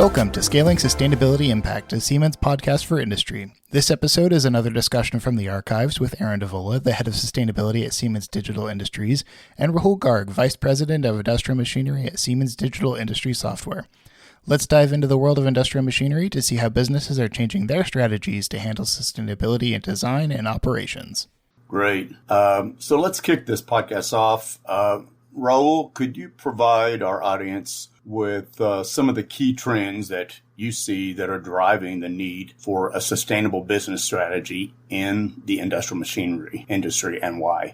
Welcome to Scaling Sustainability Impact, a Siemens podcast for industry. This episode is another discussion from the archives with Eryn Devola, the head of sustainability at Siemens Digital Industries, and Rahul Garg, vice president of industrial machinery at Siemens Digital Industries Software. Let's dive into the world of industrial machinery to see how businesses are changing their strategies to handle sustainability in design and operations. Great. So let's kick this podcast off. Rahul, could you provide our audience with some of the key trends that you see that are driving the need for a sustainable business strategy in the industrial machinery industry and why?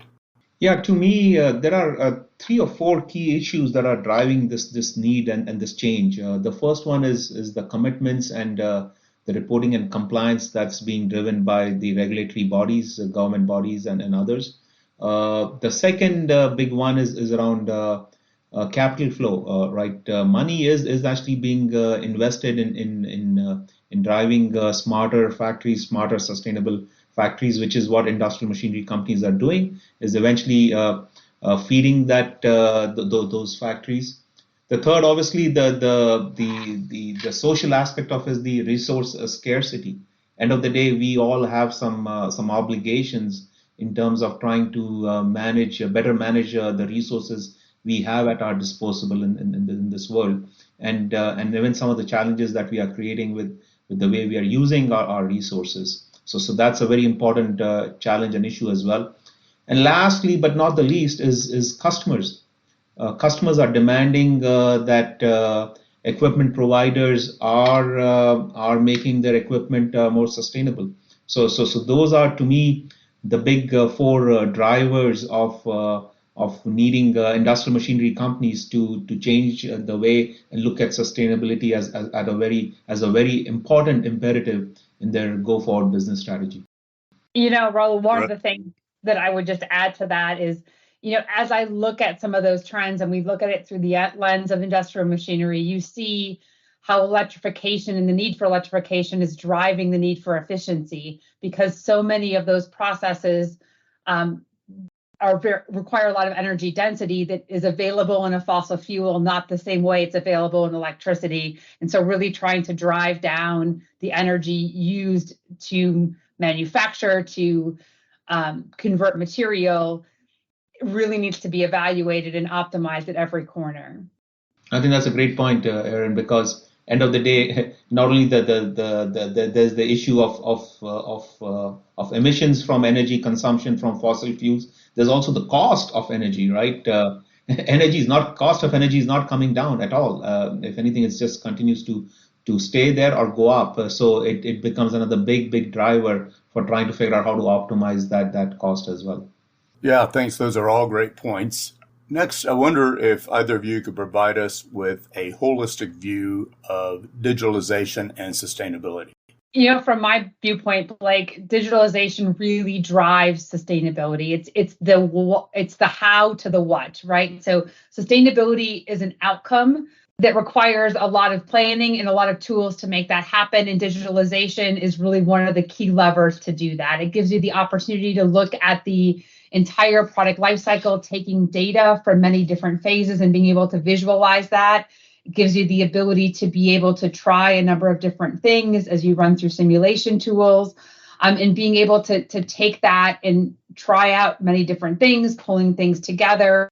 Yeah, to me, there are 3 or 4 key issues that are driving this need and this change. The first one is the commitments and the reporting and compliance that's being driven by the regulatory bodies, government bodies, and others. The second big one is around capital flow, right? Money is actually being invested in driving smarter factories, smarter sustainable factories, which is what industrial machinery companies are doing, is eventually feeding that those factories. The third, obviously, the social aspect of is the resource scarcity. End of the day, we all have some obligations in terms of trying to better manage the resources we have at our disposal in this world, and even some of the challenges that we are creating with the way we are using our resources. So that's a very important challenge and issue as well. And lastly, but not the least, is customers. Customers are demanding that equipment providers are making their equipment more sustainable. So those are, to me, the big 4 drivers of needing industrial machinery companies to change the way and look at sustainability as a very important imperative in their go-forward business strategy. Rahul, one of the things that I would just add to that is, as I look at some of those trends and we look at it through the lens of industrial machinery, you see how electrification and the need for electrification is driving the need for efficiency, because so many of those processes require a lot of energy density that is available in a fossil fuel, not the same way it's available in electricity. And so really trying to drive down the energy used to manufacture, to convert material, really needs to be evaluated and optimized at every corner. I think that's a great point, Eryn, because end of the day, not only there's the issue of emissions from energy consumption from fossil fuels. There's also the cost of energy, right? Cost of energy is not coming down at all. If anything, it just continues to stay there or go up. So it becomes another big driver for trying to figure out how to optimize that cost as well. Yeah, thanks. Those are all great points. Next, I wonder if either of you could provide us with a holistic view of digitalization and sustainability. From my viewpoint, digitalization really drives sustainability. It's the how to the what, right? So sustainability is an outcome that requires a lot of planning and a lot of tools to make that happen. And digitalization is really one of the key levers to do that. It gives you the opportunity to look at the entire product lifecycle, taking data from many different phases and being able to visualize that. It gives you the ability to be able to try a number of different things as you run through simulation tools, and being able to take that and try out many different things, pulling things together.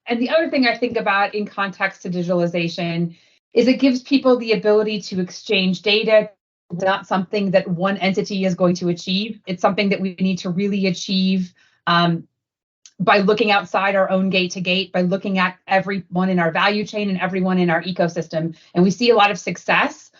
And the other thing I think about in context to digitalization is it gives people the ability to exchange data. It's not something that one entity is going to achieve. It's something that we need to really achieve by looking outside our own gate to gate, by looking at everyone in our value chain and everyone in our ecosystem. And we see a lot of success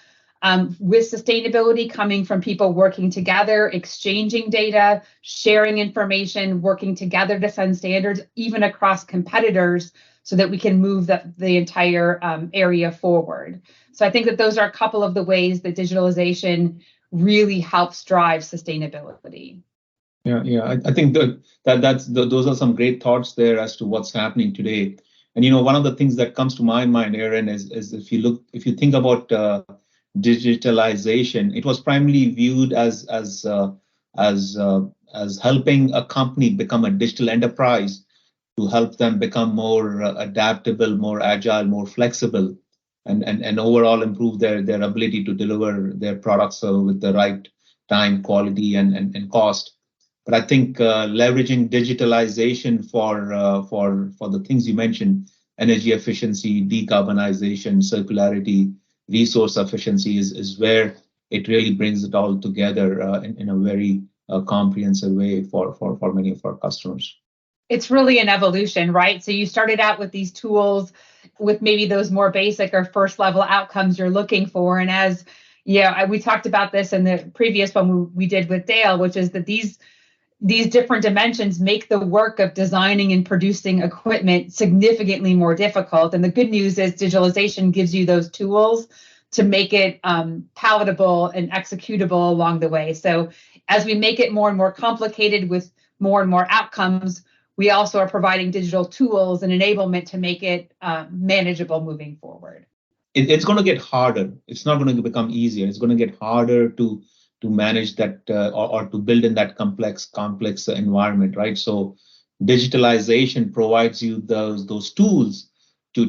with sustainability coming from people working together, exchanging data, sharing information, working together to set standards, even across competitors, so that we can move the entire area forward. So I think that those are a couple of the ways that digitalization really helps drive sustainability. Yeah. I think those are some great thoughts there as to what's happening today. And one of the things that comes to my mind, Eryn, is if you think about digitalization, it was primarily viewed as helping a company become a digital enterprise to help them become more adaptable, more agile, more flexible. and overall improve their ability to deliver their products with the right time, quality, and cost. But I think leveraging digitalization for the things you mentioned, energy efficiency, decarbonization, circularity, resource efficiency is where it really brings it all together in a very comprehensive way for many of our customers. It's really an evolution, right? So you started out with these tools with maybe those more basic or first level outcomes you're looking for. And as we talked about this in the previous one we did with Dale, which is that these different dimensions make the work of designing and producing equipment significantly more difficult. And the good news is digitalization gives you those tools to make it palatable and executable along the way. So as we make it more and more complicated with more and more outcomes, we also are providing digital tools and enablement to make it manageable moving forward. It's going to get harder. It's not going to become easier. It's going to get harder to manage that or to build in that complex environment, right? So digitalization provides you those tools to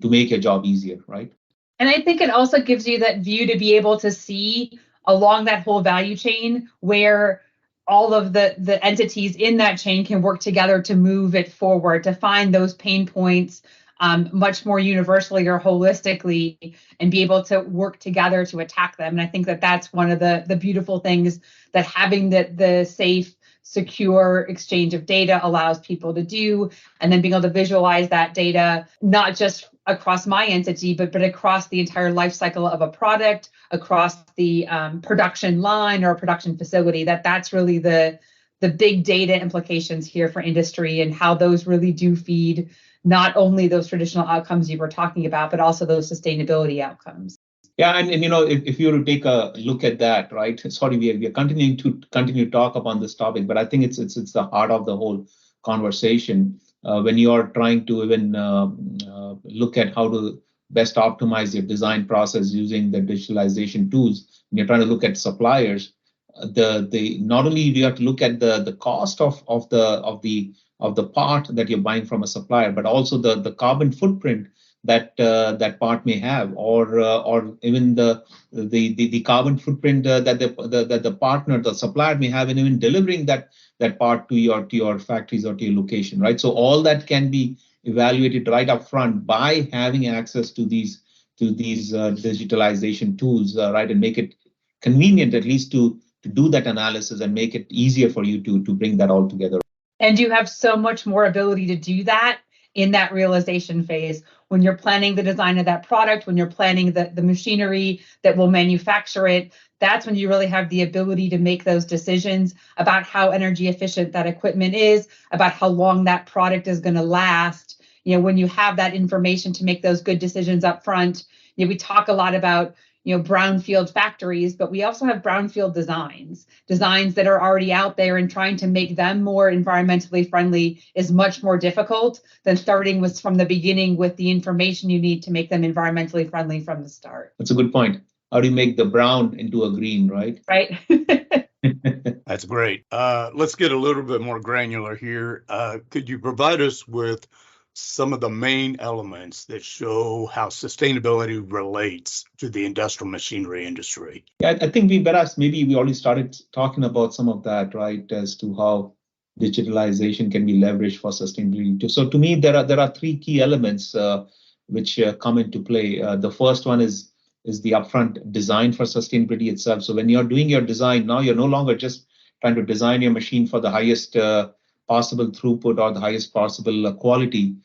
make your job easier, right? And I think it also gives you that view to be able to see along that whole value chain where all of the entities in that chain can work together to move it forward, to find those pain points much more universally or holistically, and be able to work together to attack them. And I think that that's one of the beautiful things that having the safe, secure exchange of data allows people to do, and then being able to visualize that data, not just across my entity, but across the entire life cycle of a product, across the production line or production facility. That's really the big data implications here for industry, and how those really do feed not only those traditional outcomes you were talking about, but also those sustainability outcomes. Yeah, and if you were to take a look at that, right? Sorry, we are continuing to talk upon this topic, but I think it's the heart of the whole conversation. When you are trying to even look at how to best optimize your design process using the digitalization tools, and you're trying to look at suppliers, not only do you have to look at the cost of the part that you're buying from a supplier, but also the carbon footprint that part may have, or even the carbon footprint that the partner, the supplier may have in even delivering that part to your factories or to your location, right? So all that can be evaluated right up front by having access to these digitalization tools, right, and make it convenient at least to do that analysis and make it easier for you to bring that all together. And you have so much more ability to do that in that realization phase when you're planning the design of that product, when you're planning the machinery that will manufacture it. That's when you really have the ability to make those decisions about how energy efficient that equipment is, about how long that product is going to last. When you have that information to make those good decisions up front, we talk a lot about brownfield factories, but we also have brownfield designs that are already out there, and trying to make them more environmentally friendly is much more difficult than starting from the beginning with the information you need to make them environmentally friendly from the start. That's a good point. How do you make the brown into a green, right? Right. That's great. Let's get a little bit more granular here. Could you provide us with some of the main elements that show how sustainability relates to the industrial machinery industry? Yeah, I think maybe we already started talking about some of that, right, as to how digitalization can be leveraged for sustainability. So to me, there are three key elements which come into play. The first one is the upfront design for sustainability itself. So when you're doing your design, now you're no longer just trying to design your machine for the highest possible throughput or the highest possible quality.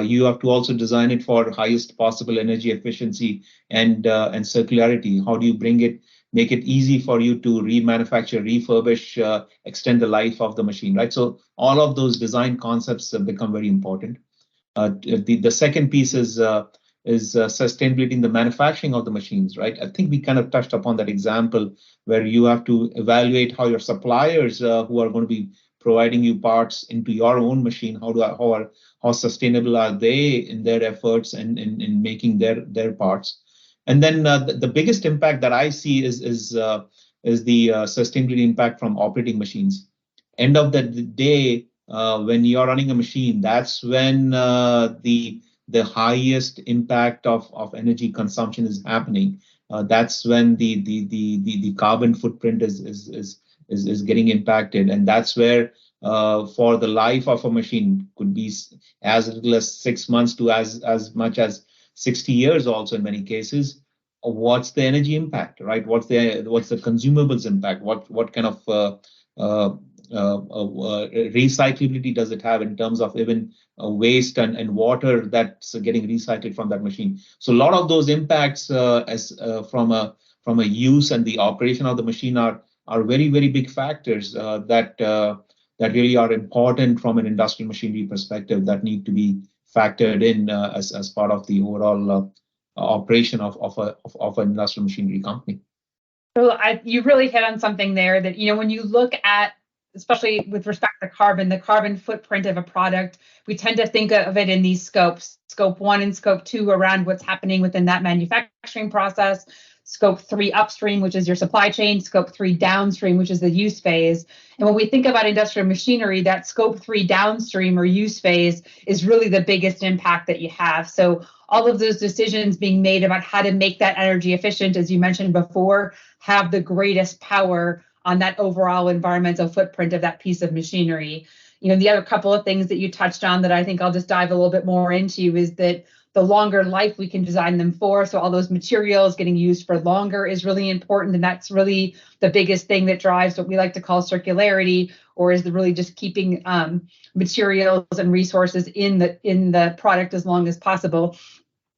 You have to also design it for highest possible energy efficiency and circularity. How do you make it easy for you to remanufacture, refurbish, extend the life of the machine, right? So all of those design concepts become very important. The second piece is sustainability in the manufacturing of the machines, right? I think we kind of touched upon that example where you have to evaluate how your suppliers who are going to be providing you parts into your own machine, how sustainable are they in their efforts and in making their parts. And then the biggest impact that I see is the sustainability impact from operating machines. End of the day, when you're running a machine, that's when the the highest impact of energy consumption is happening, that's when the carbon footprint is getting impacted, and that's where for the life of a machine could be as little as 6 months to as much as 60 years also in many cases. What's the energy impact, right? What's the consumables impact? What kind of recyclability does it have in terms of even waste and water that's getting recycled from that machine? So a lot of those impacts from a use and the operation of the machine are very, very big factors that really are important from an industrial machinery perspective that need to be factored in as part of the overall operation of an industrial machinery company. So you really hit on something there that, when you look at, especially with respect to the carbon footprint of a product, we tend to think of it in these scopes, scope 1 and scope 2 around what's happening within that manufacturing process, scope 3 upstream, which is your supply chain, scope 3 downstream, which is the use phase. And when we think about industrial machinery, that scope 3 downstream or use phase is really the biggest impact that you have. So all of those decisions being made about how to make that energy efficient, as you mentioned before, have the greatest power on that overall environmental footprint of that piece of machinery. The other couple of things that you touched on that I think I'll just dive a little bit more into is that the longer life we can design them for. So all those materials getting used for longer is really important. And that's really the biggest thing that drives what we like to call circularity, or is really just keeping materials and resources in the product as long as possible.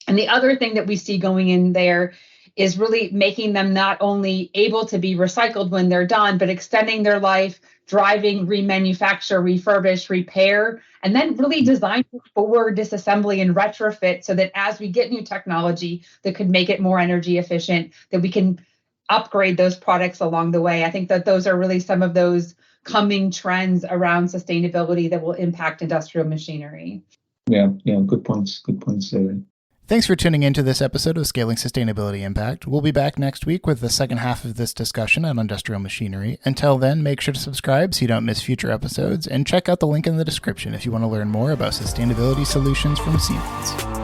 And the other thing that we see going in there is really making them not only able to be recycled when they're done, but extending their life, driving, remanufacture, refurbish, repair, and then really design for disassembly and retrofit so that as we get new technology that could make it more energy efficient, that we can upgrade those products along the way. I think that those are really some of those coming trends around sustainability that will impact industrial machinery. Yeah, good points, Eryn. Thanks for tuning into this episode of Scaling Sustainability Impact. We'll be back next week with the second half of this discussion on industrial machinery. Until then, make sure to subscribe so you don't miss future episodes, and check out the link in the description if you want to learn more about sustainability solutions from Siemens.